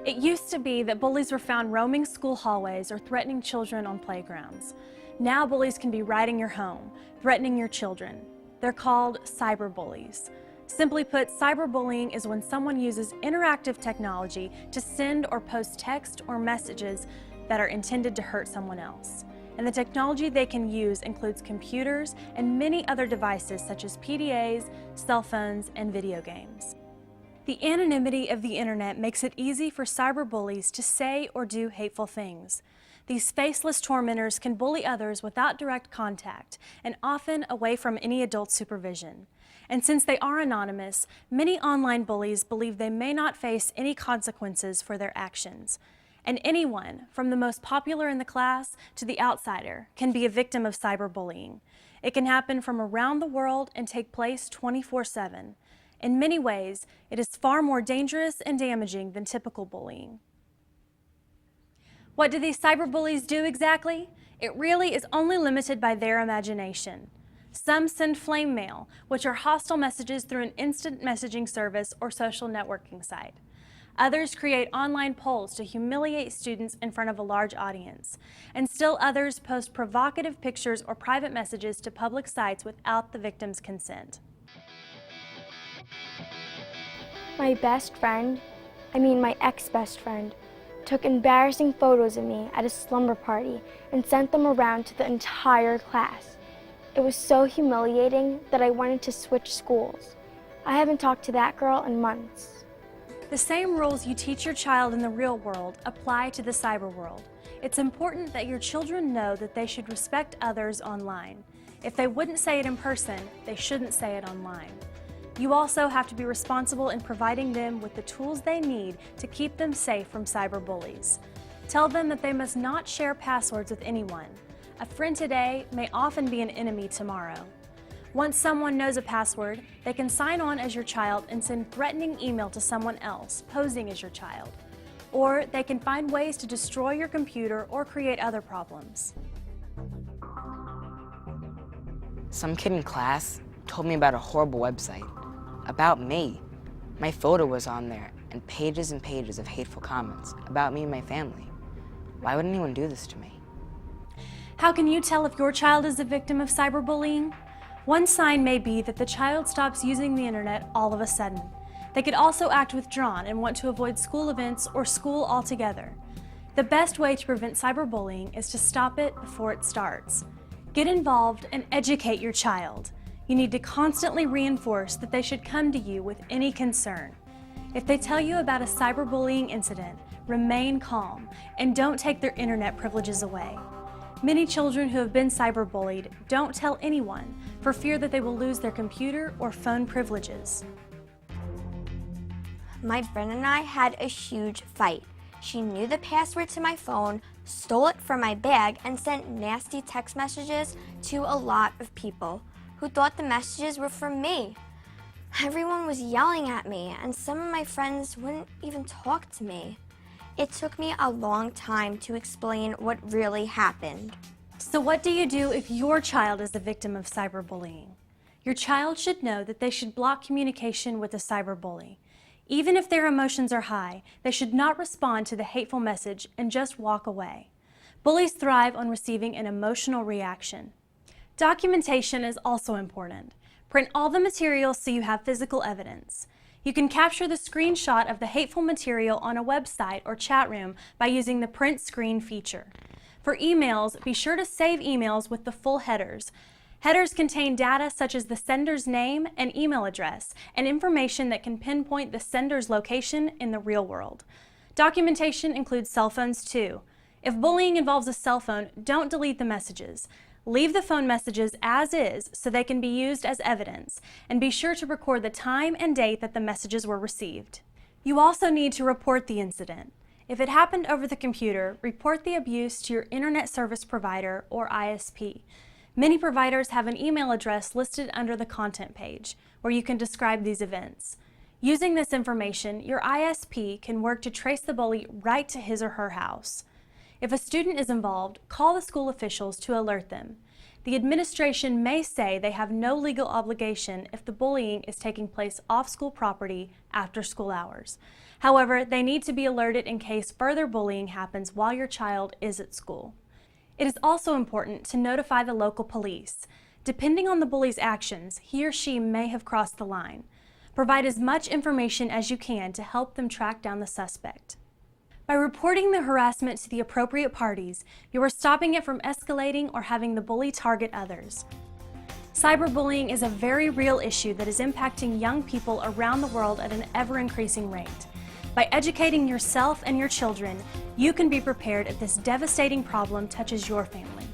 It used to be that bullies were found roaming school hallways or threatening children on playgrounds. Now bullies can be right in your home, threatening your children. They're called cyberbullies. Simply put, cyberbullying is when someone uses interactive technology to send or post text or messages that are intended to hurt someone else. And the technology they can use includes computers and many other devices such as PDAs, cell phones, and video games. The anonymity of the internet makes it easy for cyberbullies to say or do hateful things. These faceless tormentors can bully others without direct contact and often away from any adult supervision. And since they are anonymous, many online bullies believe they may not face any consequences for their actions. And anyone, from the most popular in the class to the outsider, can be a victim of cyberbullying. It can happen from around the world and take place 24/7. In many ways, it is far more dangerous and damaging than typical bullying. What do these cyberbullies do exactly? It really is only limited by their imagination. Some send flame mail, which are hostile messages through an instant messaging service or social networking site. Others create online polls to humiliate students in front of a large audience. And still others post provocative pictures or private messages to public sites without the victim's consent. My ex-best friend, took embarrassing photos of me at a slumber party and sent them around to the entire class. It was so humiliating that I wanted to switch schools. I haven't talked to that girl in months. The same rules you teach your child in the real world apply to the cyber world. It's important that your children know that they should respect others online. If they wouldn't say it in person, they shouldn't say it online. You also have to be responsible in providing them with the tools they need to keep them safe from cyberbullies. Tell them that they must not share passwords with anyone. A friend today may often be an enemy tomorrow. Once someone knows a password, they can sign on as your child and send threatening email to someone else, posing as your child. Or they can find ways to destroy your computer or create other problems. Some kid in class told me about a horrible website. About me. My photo was on there and pages of hateful comments about me and my family. Why would anyone do this to me? How can you tell if your child is a victim of cyberbullying? One sign may be that the child stops using the internet all of a sudden. They could also act withdrawn and want to avoid school events or school altogether. The best way to prevent cyberbullying is to stop it before it starts. Get involved and educate your child. You need to constantly reinforce that they should come to you with any concern. If they tell you about a cyberbullying incident, remain calm and don't take their internet privileges away. Many children who have been cyberbullied don't tell anyone for fear that they will lose their computer or phone privileges. My friend and I had a huge fight. She knew the password to my phone, stole it from my bag, and sent nasty text messages to a lot of people who thought the messages were from me. Everyone was yelling at me, and some of my friends wouldn't even talk to me. It took me a long time to explain what really happened. So what do you do if your child is the victim of cyberbullying? Your child should know that they should block communication with a cyberbully. Even if their emotions are high, they should not respond to the hateful message and just walk away. Bullies thrive on receiving an emotional reaction. Documentation is also important. Print all the materials so you have physical evidence. You can capture the screenshot of the hateful material on a website or chat room by using the print screen feature. For emails, be sure to save emails with the full headers. Headers contain data such as the sender's name and email address and information that can pinpoint the sender's location in the real world. Documentation includes cell phones too. If bullying involves a cell phone, don't delete the messages. Leave the phone messages as is so they can be used as evidence, and be sure to record the time and date that the messages were received. You also need to report the incident. If it happened over the computer, report the abuse to your Internet Service Provider or ISP. Many providers have an email address listed under the content page where you can describe these events. Using this information, your ISP can work to trace the bully right to his or her house. If a student is involved, call the school officials to alert them. The administration may say they have no legal obligation if the bullying is taking place off school property after school hours. However, they need to be alerted in case further bullying happens while your child is at school. It is also important to notify the local police. Depending on the bully's actions, he or she may have crossed the line. Provide as much information as you can to help them track down the suspect. By reporting the harassment to the appropriate parties, you are stopping it from escalating or having the bully target others. Cyberbullying is a very real issue that is impacting young people around the world at an ever-increasing rate. By educating yourself and your children, you can be prepared if this devastating problem touches your family.